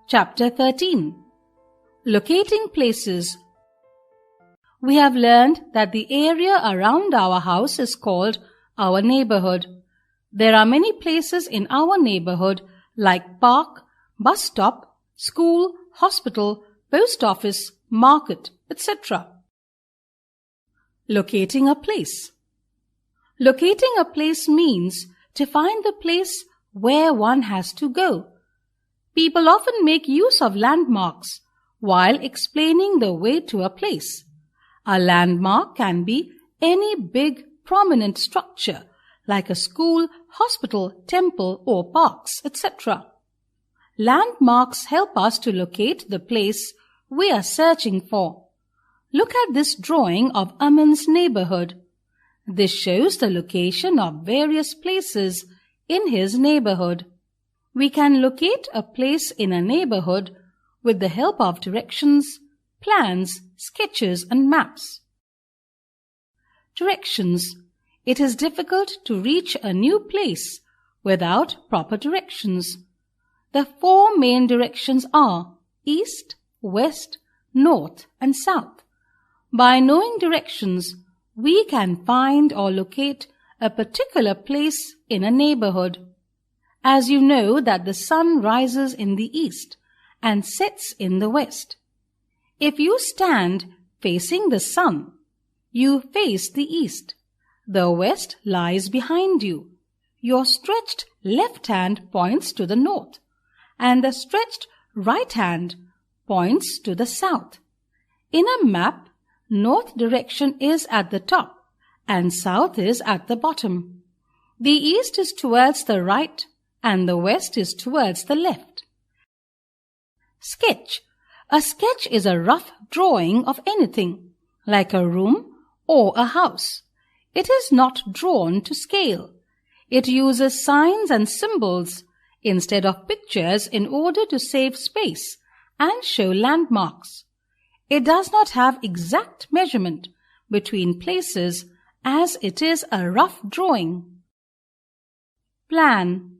Chapter 13. Locating places. We have learned that the area around our house is called our neighborhood. There are many places in our neighborhood like park, bus stop, school, hospital, post office, market, etc. Locating a place. Locating a place means to find the place where one has to go. People often make use of landmarks while explaining the way to a place. A landmark can be any big, prominent structure like a school, hospital, temple, or parks, etc. Landmarks help us to locate the place we are searching for. Look at this drawing of Aman's neighborhood. This shows the location of various places in his neighborhood. We can locate a place in a neighborhood with the help of directions, plans, sketches, and maps. Directions. It is difficult to reach a new place without proper directions. The four main directions are east, west, north, and south. By knowing directions, we can find or locate a particular place in a neighborhood. As you know that the sun rises in the east and sets in the west. If you stand facing the sun, you face the east. The west lies behind you. Your stretched left hand points to the north, and the stretched right hand points to the south. In a map, north direction is at the top, and south is at the bottom. The east is towards the right, and the west is towards the left. Sketch. A sketch is a rough drawing of anything, like a room or a house. It is not drawn to scale. It uses signs and symbols instead of pictures in order to save space and show landmarks. It does not have exact measurement between places as it is a rough drawing. Plan.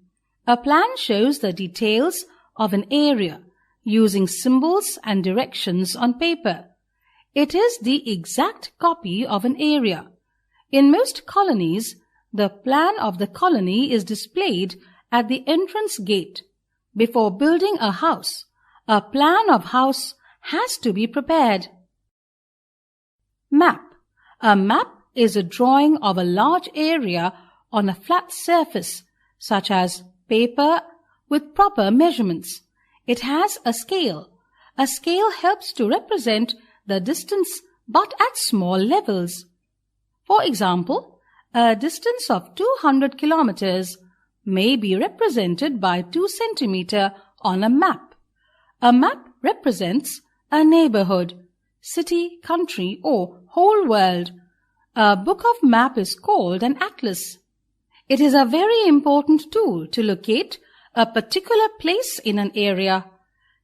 A plan shows the details of an area using symbols and directions on paper. It is the exact copy of an area. In most colonies, the plan of the colony is displayed at the entrance gate. Before building a house, a plan of house has to be prepared. Map. A map is a drawing of a large area on a flat surface, such as paper, with proper measurements. It has a scale. A scale helps to represent the distance but at small levels. For example, a distance of 200 kilometers may be represented by 2 centimeters on a map. A map represents a neighborhood, city, country, or whole world. A book of map is called an atlas. It is a very important tool to locate a particular place in an area.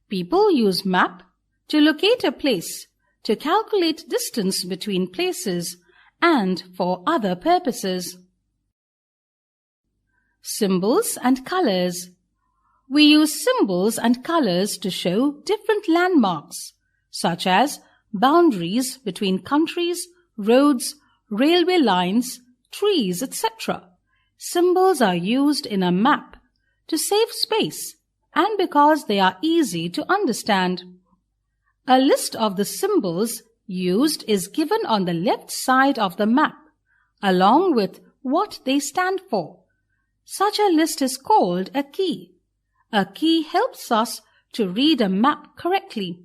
People use map to locate a place, to calculate distance between places, and for other purposes. Symbols and colors. We use symbols and colors to show different landmarks, such as boundaries between countries, roads, railway lines, trees, etc. Symbols are used in a map to save space and because they are easy to understand. A list of the symbols used is given on the left side of the map, along with what they stand for. Such a list is called a key. A key helps us to read a map correctly.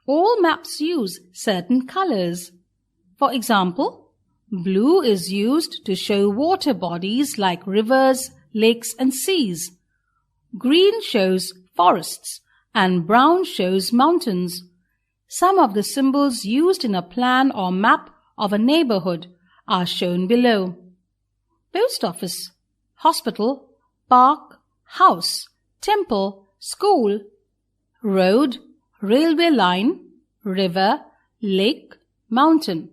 All maps use certain colors. For example, blue is used to show water bodies like rivers, lakes, and seas. Green shows forests, and brown shows mountains. Some of the symbols used in a plan or map of a neighborhood are shown below. Post office, hospital, park, house, temple, school, road, railway line, river, lake, mountain.